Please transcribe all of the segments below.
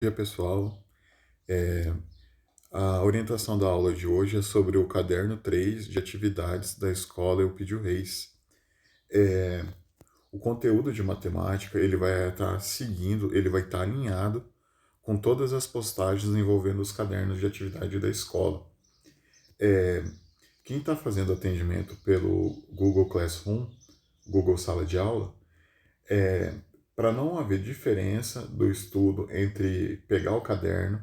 Dia, pessoal. É, a orientação da aula de hoje é sobre o caderno 3 de atividades da escola Eupídio Reis. O conteúdo de matemática, ele vai estar seguindo, ele vai estar alinhado com todas as postagens envolvendo os cadernos de atividade da escola. Quem está fazendo atendimento pelo Google Classroom, Google Sala de Aula, para não haver diferença do estudo entre pegar o caderno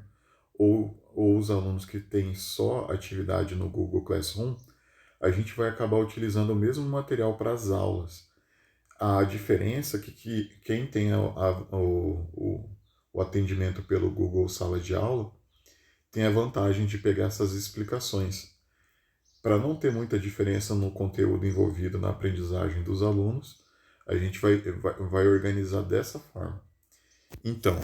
ou os alunos que têm só atividade no Google Classroom, a gente vai acabar utilizando o mesmo material para as aulas. A diferença é que quem tem o atendimento pelo Google Sala de Aula tem a vantagem de pegar essas explicações. Para não ter muita diferença no conteúdo envolvido na aprendizagem dos alunos, a gente vai organizar dessa forma. Então,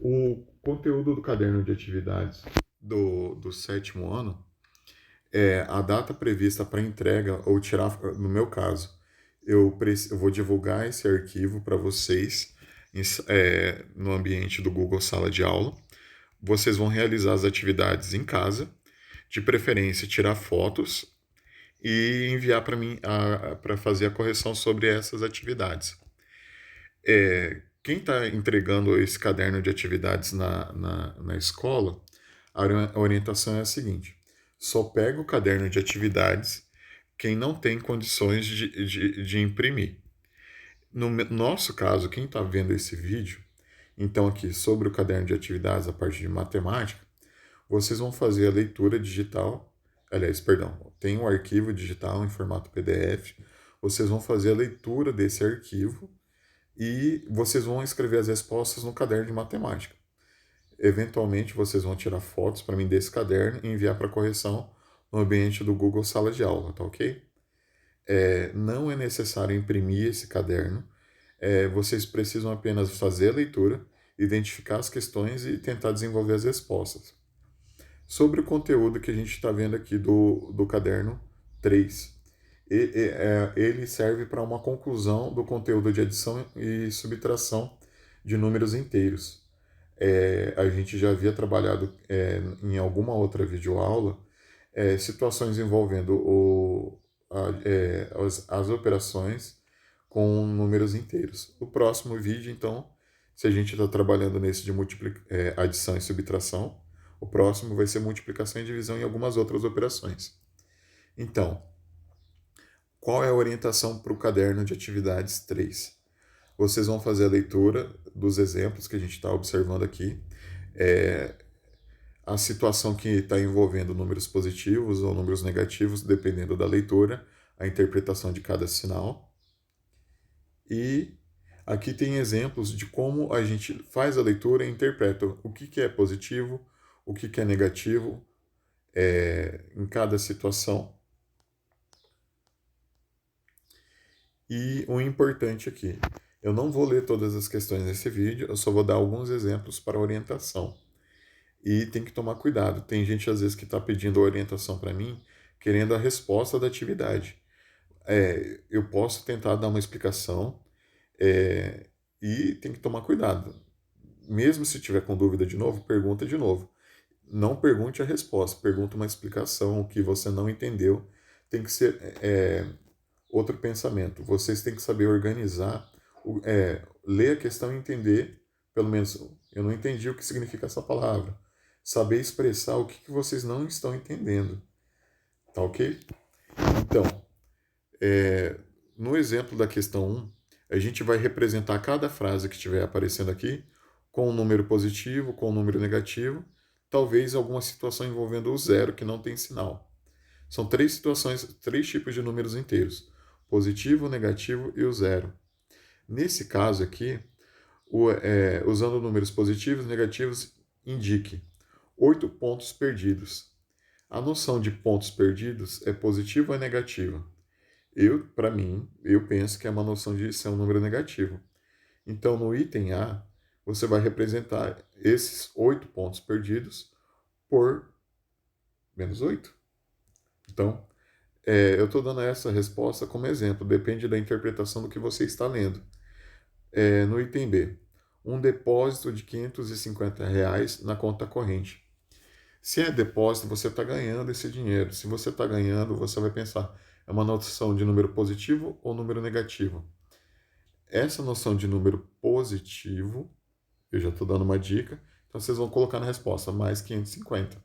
o conteúdo do caderno de atividades do sétimo ano a data prevista para entrega ou tirar, no meu caso, eu vou divulgar esse arquivo para vocês no ambiente do Google Sala de Aula. Vocês vão realizar as atividades em casa, de preferência tirar fotos e enviar para mim para fazer a correção sobre essas atividades. Quem está entregando esse caderno de atividades na escola, a orientação é a seguinte: só pega o caderno de atividades quem não tem condições de imprimir. No nosso caso, quem está vendo esse vídeo, então aqui sobre o caderno de atividades, a parte de matemática, vocês vão fazer a leitura digital, aliás, perdão, tem um arquivo digital em formato PDF, vocês vão fazer a leitura desse arquivo e vocês vão escrever as respostas no caderno de matemática. Eventualmente, vocês vão tirar fotos para mim desse caderno e enviar para correção no ambiente do Google Sala de Aula, tá ok? Não é necessário imprimir esse caderno, vocês precisam apenas fazer a leitura, identificar as questões e tentar desenvolver as respostas. Sobre o conteúdo que a gente está vendo aqui do caderno 3, ele serve para uma conclusão do conteúdo de adição e subtração de números inteiros. A gente já havia trabalhado em alguma outra videoaula situações envolvendo as operações com números inteiros. O próximo vídeo, então, se a gente está trabalhando nesse de adição e subtração, o próximo vai ser multiplicação e divisão e algumas outras operações. Então, qual é a orientação para o caderno de atividades 3? Vocês vão fazer a leitura dos exemplos que a gente está observando aqui, a situação que está envolvendo números positivos ou números negativos, dependendo da leitura, a interpretação de cada sinal. E aqui tem exemplos de como a gente faz a leitura e interpreta o que é positivo, o que é negativo em cada situação. E o importante aqui, eu não vou ler todas as questões nesse vídeo, eu só vou dar alguns exemplos para orientação. E tem que tomar cuidado. Tem gente às vezes que está pedindo orientação para mim, querendo a resposta da atividade. Eu posso tentar dar uma explicação e tem que tomar cuidado. Mesmo se tiver com dúvida de novo, pergunta de novo. Não pergunte a resposta, pergunta uma explicação, o que você não entendeu. Tem que ser outro pensamento. Vocês têm que saber organizar, ler a questão e entender, pelo menos, eu não entendi o que significa essa palavra. Saber expressar o que vocês não estão entendendo. Tá ok? Então, no exemplo da questão 1, a gente vai representar cada frase que estiver aparecendo aqui com um número positivo, com um número negativo, talvez alguma situação envolvendo o zero que não tem sinal. São três situações, três tipos de números inteiros: positivo, negativo e o zero. Nesse caso aqui, usando números positivos e negativos, indique 8 pontos perdidos. A noção de pontos perdidos é positiva ou é negativa? Para mim, eu penso que é uma noção de ser um número negativo. Então, no item A, você vai representar esses 8 pontos perdidos por menos 8. Então, eu estou dando essa resposta como exemplo, depende da interpretação do que você está lendo. No item B, um depósito de R$ 550 na conta corrente. Se é depósito, você está ganhando esse dinheiro. Se você está ganhando, você vai pensar, é uma noção de número positivo ou número negativo? Essa noção de número positivo, eu já estou dando uma dica, então vocês vão colocar na resposta mais 550.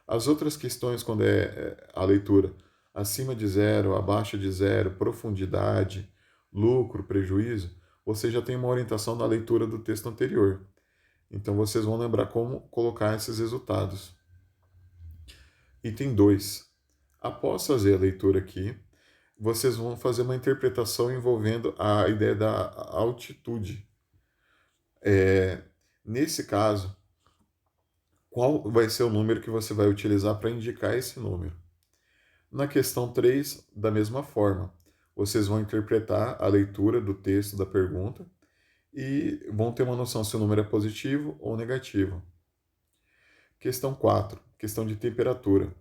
As outras questões, quando é a leitura acima de zero, abaixo de zero, profundidade, lucro, prejuízo, você já tem uma orientação na leitura do texto anterior. Então vocês vão lembrar como colocar esses resultados. Item 2. Após fazer a leitura aqui, vocês vão fazer uma interpretação envolvendo a ideia da altitude. Nesse caso, qual vai ser o número que você vai utilizar para indicar esse número? Na questão 3, da mesma forma, vocês vão interpretar a leitura do texto da pergunta e vão ter uma noção se o número é positivo ou negativo. Questão 4, questão de temperatura.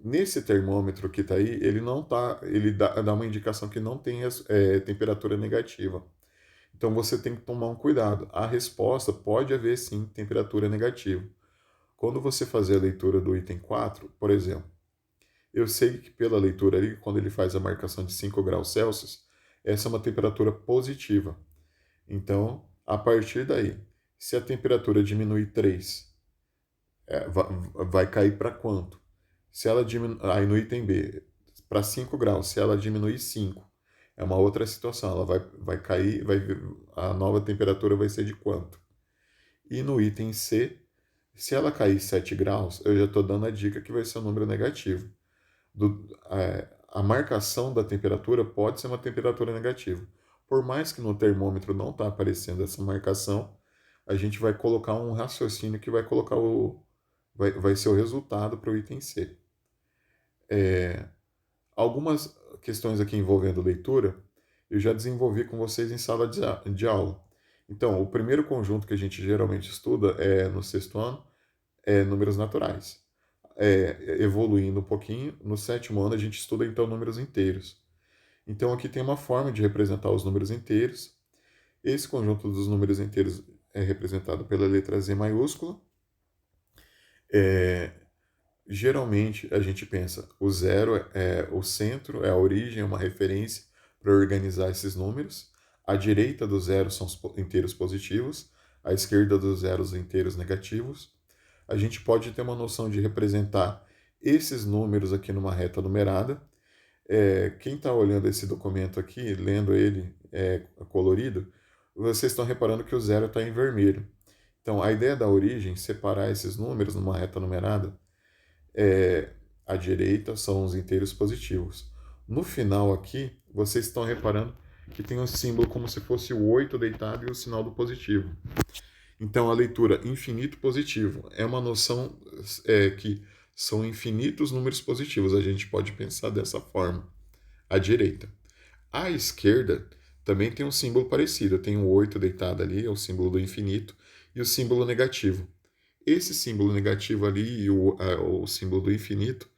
Nesse termômetro que está aí, ele não tá, ele dá uma indicação que não tem temperatura negativa. Então você tem que tomar um cuidado. A resposta pode haver sim temperatura negativa. Quando você fazer a leitura do item 4, por exemplo, eu sei que pela leitura ali, quando ele faz a marcação de 5 graus Celsius, essa é uma temperatura positiva. Então, a partir daí, se a temperatura diminuir 3, vai cair para quanto? Se ela diminuir, aí no item B, para 5 graus, se ela diminuir 5, é uma outra situação, ela vai cair, a nova temperatura vai ser de quanto? E no item C, se ela cair 7 graus, eu já estou dando a dica que vai ser um número negativo. A marcação da temperatura pode ser uma temperatura negativa. Por mais que no termômetro não está aparecendo essa marcação, a gente vai colocar um raciocínio que vai colocar vai ser o resultado para o item C. Algumas questões aqui envolvendo leitura, eu já desenvolvi com vocês em sala de aula. Então, o primeiro conjunto que a gente geralmente estuda no sexto ano é números naturais. Evoluindo um pouquinho, no sétimo ano a gente estuda então números inteiros. Então aqui tem uma forma de representar os números inteiros. Esse conjunto dos números inteiros é representado pela letra Z maiúscula. Geralmente a gente pensa, o zero é o centro, é a origem, é uma referência para organizar esses números. À direita do zero são os inteiros positivos, à esquerda do zero os inteiros negativos. A gente pode ter uma noção de representar esses números aqui numa reta numerada. Quem está olhando esse documento aqui, lendo ele colorido, vocês estão reparando que o zero está em vermelho. Então, a ideia da origem, separar esses números numa reta numerada, à direita são os inteiros positivos. No final aqui, vocês estão reparando que tem um símbolo como se fosse o 8 deitado e o sinal do positivo. Então, a leitura infinito positivo é uma noção que são infinitos números positivos. A gente pode pensar dessa forma. À direita. À esquerda também tem um símbolo parecido. Tem o 8 deitado ali, é o símbolo do infinito, e o símbolo negativo. Esse símbolo negativo ali e o símbolo do infinito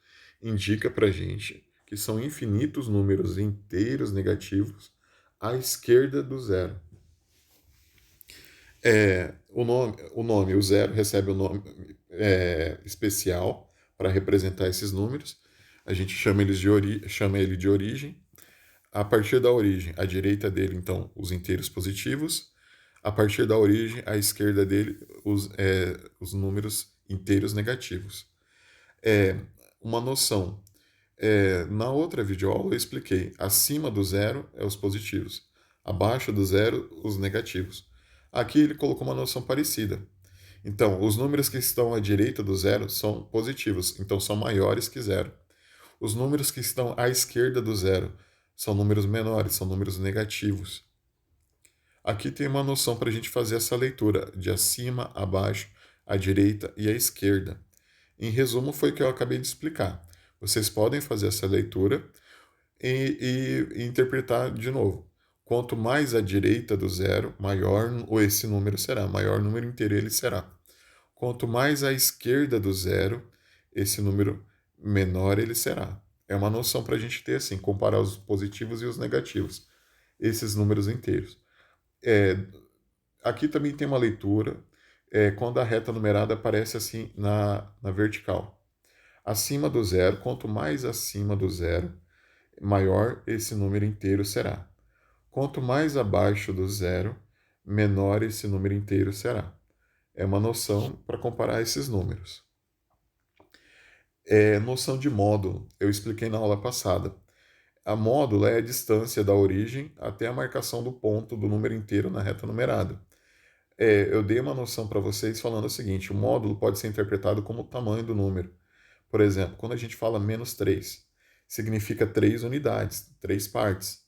indica para a gente que são infinitos números inteiros negativos à esquerda do zero. O zero, recebe o nome especial para representar esses números. A gente chama ele de origem. A partir da origem, à direita dele, então, os inteiros positivos. A partir da origem, à esquerda dele, os números inteiros negativos. Uma noção. Na outra videoaula eu expliquei. Acima do zero é os positivos. Abaixo do zero, os negativos. Aqui ele colocou uma noção parecida. Então, os números que estão à direita do zero são positivos, então são maiores que zero. Os números que estão à esquerda do zero são números menores, são números negativos. Aqui tem uma noção para a gente fazer essa leitura de acima, abaixo, à direita e à esquerda. Em resumo, foi o que eu acabei de explicar. Vocês podem fazer essa leitura e interpretar de novo. Quanto mais à direita do zero, maior esse número será, maior número inteiro ele será. Quanto mais à esquerda do zero, esse número menor ele será. É uma noção para a gente ter assim, comparar os positivos e os negativos, esses números inteiros. aqui também tem uma leitura, quando a reta numerada aparece assim na vertical. Acima do zero, quanto mais acima do zero, maior esse número inteiro será. Quanto mais abaixo do zero, menor esse número inteiro será. É uma noção para comparar esses números. Noção de módulo, eu expliquei na aula passada. A módulo é a distância da origem até a marcação do ponto do número inteiro na reta numerada. Eu dei uma noção para vocês falando o seguinte: o módulo pode ser interpretado como o tamanho do número. Por exemplo, quando a gente fala menos 3, significa 3 unidades, 3 partes.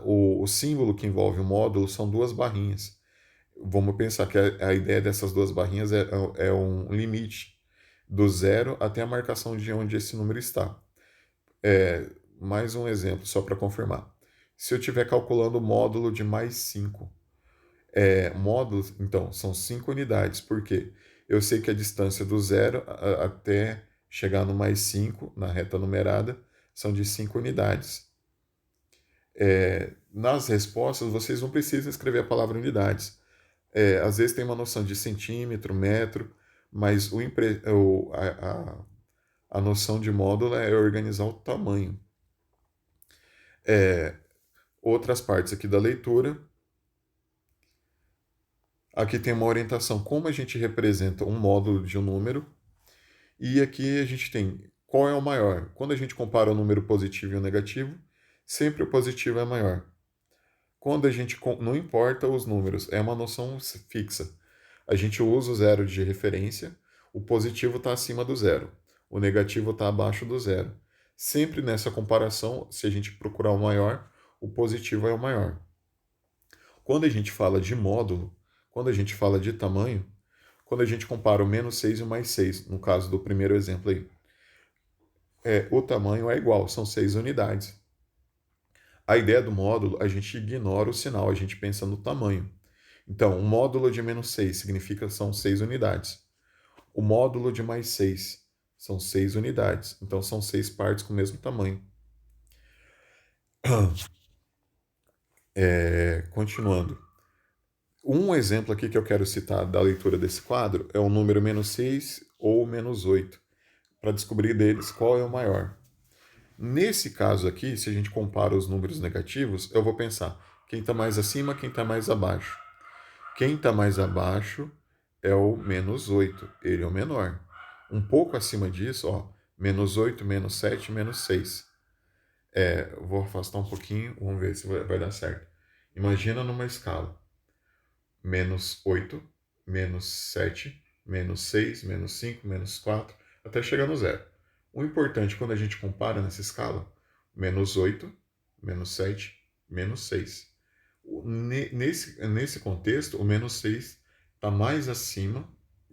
O símbolo que envolve o módulo são duas barrinhas. Vamos pensar que a ideia dessas duas barrinhas é um limite do zero até a marcação de onde esse número está. Mais um exemplo, só para confirmar. Se eu estiver calculando o módulo de mais 5, módulos, então, são 5 unidades, porque eu sei que a distância do zero até chegar no mais 5, na reta numerada, são de 5 unidades. Nas respostas, vocês não precisam escrever a palavra unidades. Às vezes tem uma noção de centímetro, metro, mas a noção de módulo é organizar o tamanho. Outras partes aqui da leitura. Aqui tem uma orientação como a gente representa um módulo de um número. E aqui a gente tem qual é o maior. Quando a gente compara o número positivo e o negativo, sempre o positivo é maior. Quando a gente não importa os números, é uma noção fixa. A gente usa o zero de referência, o positivo está acima do zero, o negativo está abaixo do zero. Sempre nessa comparação, se a gente procurar o maior, o positivo é o maior. Quando a gente fala de módulo, quando a gente fala de tamanho, quando a gente compara o menos 6 e o mais 6, no caso do primeiro exemplo aí, o tamanho é igual, são 6 unidades. A ideia do módulo, a gente ignora o sinal, a gente pensa no tamanho. Então, o módulo de menos 6 significa que são 6 unidades. O módulo de mais 6 são 6 unidades. Então, são 6 partes com o mesmo tamanho. Continuando. Um exemplo aqui que eu quero citar da leitura desse quadro é o número menos 6 ou menos 8, para descobrir deles qual é o maior. Nesse caso aqui, se a gente compara os números negativos, eu vou pensar quem está mais acima, quem está mais abaixo. Quem está mais abaixo é o menos 8, ele é o menor. Um pouco acima disso, ó, menos 8, menos 7, menos 6. Vou afastar um pouquinho, vamos ver se vai dar certo. Imagina numa escala. Menos 8, menos 7, menos 6, menos 5, menos 4, até chegar no zero. O importante quando a gente compara nessa escala, menos 8, menos 7, menos 6. Nesse contexto, o menos 6 está mais acima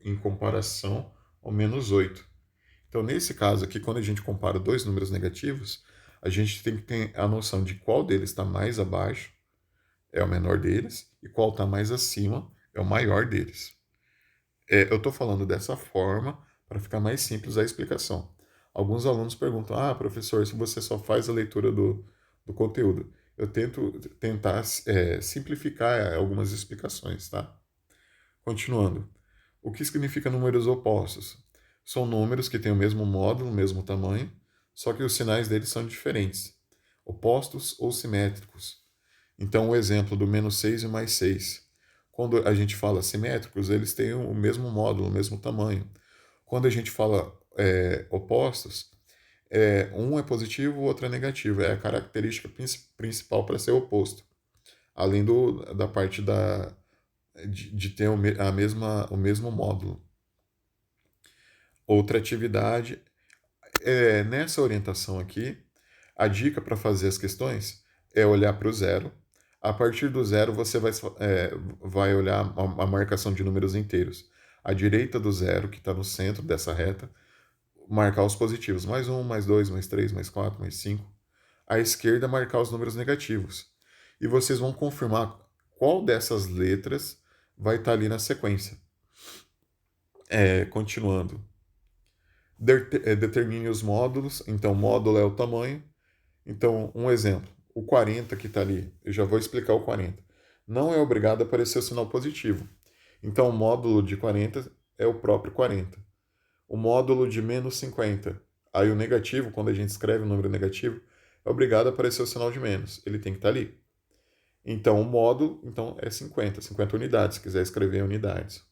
em comparação ao menos 8. Então, nesse caso aqui, quando a gente compara dois números negativos, a gente tem que ter a noção de qual deles está mais abaixo, é o menor deles, e qual está mais acima, é o maior deles. Eu estou falando dessa forma para ficar mais simples a explicação. Alguns alunos perguntam: professor, se você só faz a leitura do conteúdo, eu tento tentar simplificar algumas explicações, tá? Continuando. O que significa números opostos? São números que têm o mesmo módulo, o mesmo tamanho, só que os sinais deles são diferentes, opostos ou simétricos. Então, o exemplo do menos 6 e mais 6. Quando a gente fala simétricos, eles têm o mesmo módulo, o mesmo tamanho. Quando a gente fala opostos, um é positivo, o outro é negativo. É a característica principal para ser oposto. Além da parte de ter o mesmo módulo. Outra atividade, nessa orientação aqui, a dica para fazer as questões é olhar para o zero. A partir do zero, você vai olhar a marcação de números inteiros. À direita do zero, que está no centro dessa reta, marcar os positivos. Mais 1, mais 2, mais 3, mais 4, mais 5. À esquerda, marcar os números negativos. E vocês vão confirmar qual dessas letras vai estar ali na sequência. Continuando. Determine os módulos. Então, módulo é o tamanho. Então, um exemplo. O 40 que está ali, eu já vou explicar o 40. não é obrigado a aparecer o sinal positivo. Então, o módulo de 40 é o próprio 40. O módulo de menos 50. Aí o negativo, quando a gente escreve o número negativo, é obrigado a aparecer o sinal de menos. Ele tem que estar ali. Então, o módulo é 50 unidades, se quiser escrever em unidades.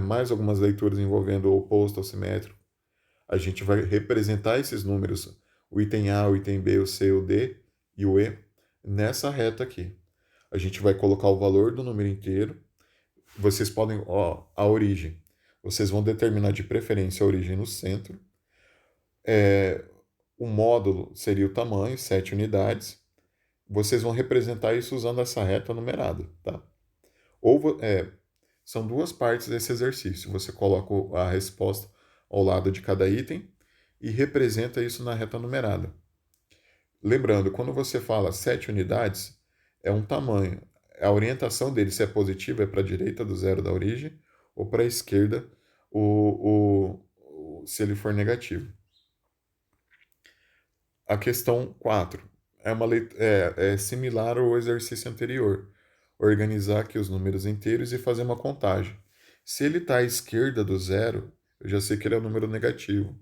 Mais algumas leituras envolvendo o oposto ao simétrico. A gente vai representar esses números, o item A, o item B, o C, o D e o E, nessa reta aqui. A gente vai colocar o valor do número inteiro. Vocês podem, a origem. Vocês vão determinar de preferência a origem no centro. O módulo seria o tamanho, 7 unidades. Vocês vão representar isso usando essa reta numerada, tá? São duas partes desse exercício. Você coloca a resposta ao lado de cada item e representa isso na reta numerada. Lembrando, quando você fala 7 unidades, é um tamanho. A orientação dele, se é positiva, é para a direita do zero da origem, ou para a esquerda, se ele for negativo. A questão 4 é similar ao exercício anterior. Organizar aqui os números inteiros e fazer uma contagem. Se ele está à esquerda do zero, eu já sei que ele é um número negativo.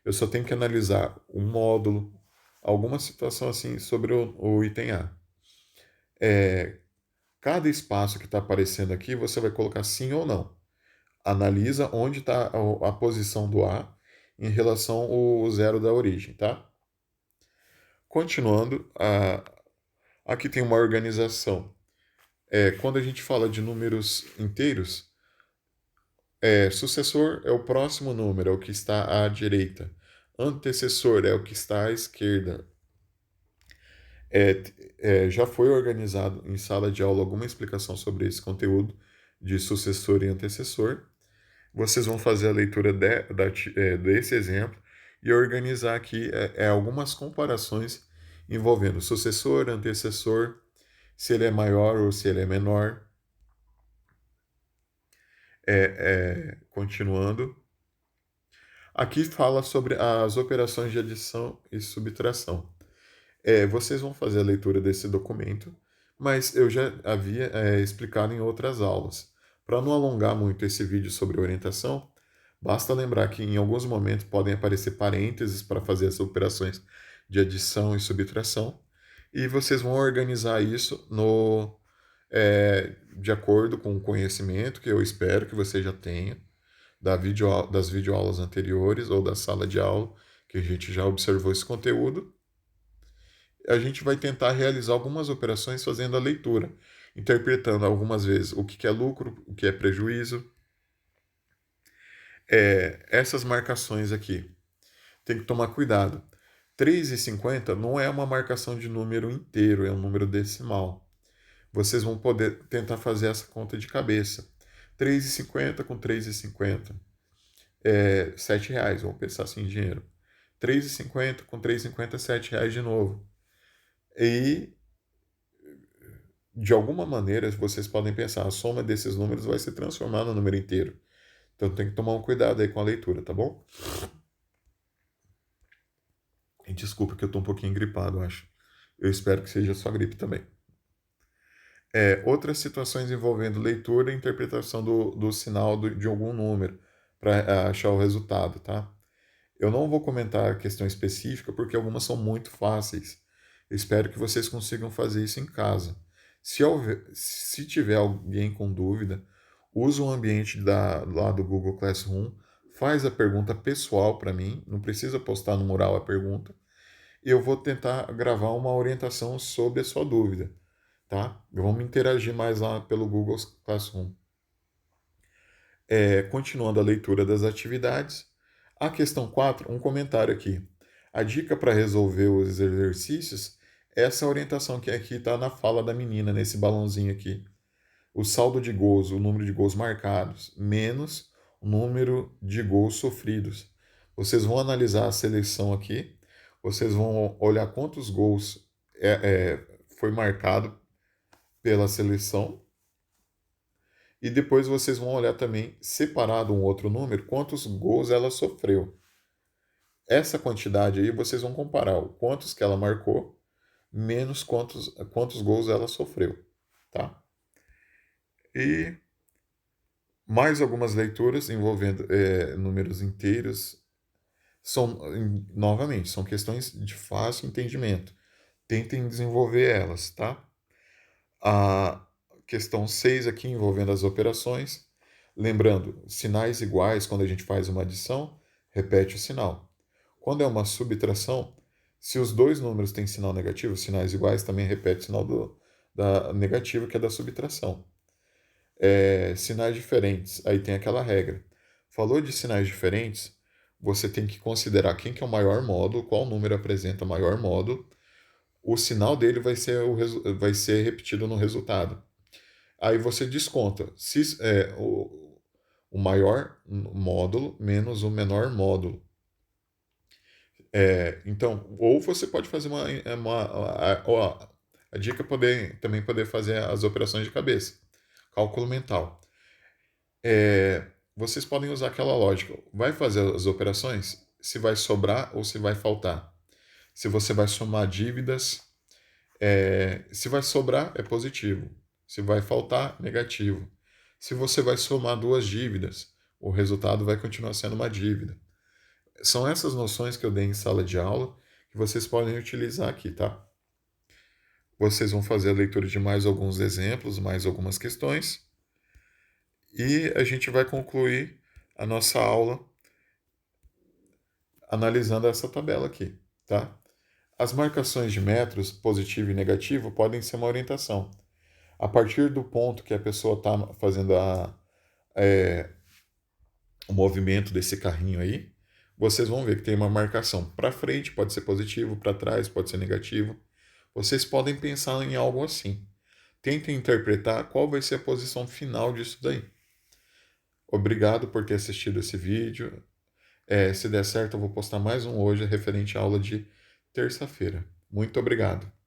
Eu só tenho que analisar um módulo, alguma situação assim sobre o item A. Cada espaço que está aparecendo aqui, você vai colocar sim ou não. Analisa onde está a posição do A em relação ao zero da origem, tá? Continuando, aqui tem uma organização. Quando a gente fala de números inteiros, sucessor é o próximo número, é o que está à direita. Antecessor é o que está à esquerda. Já foi organizado em sala de aula alguma explicação sobre esse conteúdo de sucessor e antecessor. Vocês vão fazer a leitura desse exemplo e organizar aqui algumas comparações envolvendo sucessor, antecessor, se ele é maior ou se ele é menor. Continuando. Aqui fala sobre as operações de adição e subtração. Vocês vão fazer a leitura desse documento, mas eu já havia explicado em outras aulas. Para não alongar muito esse vídeo sobre orientação, basta lembrar que em alguns momentos podem aparecer parênteses para fazer as operações de adição e subtração, e vocês vão organizar isso de acordo com o conhecimento que eu espero que você já tenha das videoaulas anteriores ou da sala de aula, que a gente já observou esse conteúdo. A gente vai tentar realizar algumas operações fazendo a leitura, interpretando algumas vezes o que é lucro, o que é prejuízo. Essas marcações aqui, tem que tomar cuidado. 3,50 não é uma marcação de número inteiro, é um número decimal. Vocês vão poder tentar fazer essa conta de cabeça. 3,50 com 3,50 é R$7, vamos pensar assim em dinheiro. 3,50 com 3,50 é R$7 de novo. E, de alguma maneira, vocês podem pensar, a soma desses números vai se transformar no número inteiro. Então tem que tomar um cuidado aí com a leitura, tá bom? E desculpa que eu tô um pouquinho gripado, acho. Eu espero que seja só gripe também. Outras situações envolvendo leitura e interpretação do sinal de algum número para achar o resultado, tá? Eu não vou comentar a questão específica porque algumas são muito fáceis. Eu espero que vocês consigam fazer isso em casa. Se tiver alguém com dúvida, usa o ambiente lá do Google Classroom, faz a pergunta pessoal para mim, não precisa postar no mural a pergunta, e eu vou tentar gravar uma orientação sobre a sua dúvida, tá? Vamos interagir mais lá pelo Google Classroom. Continuando a leitura das atividades, a questão 4, um comentário aqui. A dica para resolver os exercícios é essa orientação que aqui está na fala da menina, nesse balãozinho aqui. O saldo de gols, o número de gols marcados, menos o número de gols sofridos. Vocês vão analisar a seleção aqui, vocês vão olhar quantos gols foi marcado pela seleção, e depois vocês vão olhar também, separado um outro número, quantos gols ela sofreu. Essa quantidade aí vocês vão comparar o quantos que ela marcou menos quantos gols ela sofreu, tá? E mais algumas leituras envolvendo números inteiros novamente, são questões de fácil entendimento. Tentem desenvolver elas, tá? A questão 6 aqui envolvendo as operações. Lembrando, sinais iguais, quando a gente faz uma adição, repete o sinal. Quando é uma subtração, se os dois números têm sinal negativo, sinais iguais, também repete o sinal da negativo, que é da subtração. Sinais diferentes, aí tem aquela regra. Falou de sinais diferentes, você tem que considerar quem que é o maior módulo, qual número apresenta o maior módulo, o sinal dele vai ser repetido no resultado. Aí você desconta o maior módulo menos o menor módulo. Então, ou você pode fazer a dica é também poder fazer as operações de cabeça, cálculo mental. Vocês podem usar aquela lógica. Vai fazer as operações se vai sobrar ou se vai faltar. Se você vai somar dívidas, se vai sobrar, é positivo. Se vai faltar, negativo. Se você vai somar duas dívidas, o resultado vai continuar sendo uma dívida. São essas noções que eu dei em sala de aula que vocês podem utilizar aqui, tá? Vocês vão fazer a leitura de mais alguns exemplos, mais algumas questões, e a gente vai concluir a nossa aula analisando essa tabela aqui, tá? As marcações de metros, positivo e negativo, podem ser uma orientação. A partir do ponto que a pessoa está fazendo o movimento desse carrinho aí, vocês vão ver que tem uma marcação para frente, pode ser positivo, para trás, pode ser negativo. Vocês podem pensar em algo assim. Tentem interpretar qual vai ser a posição final disso daí. Obrigado por ter assistido esse vídeo. Se der certo, eu vou postar mais um hoje referente à aula de terça-feira. Muito obrigado.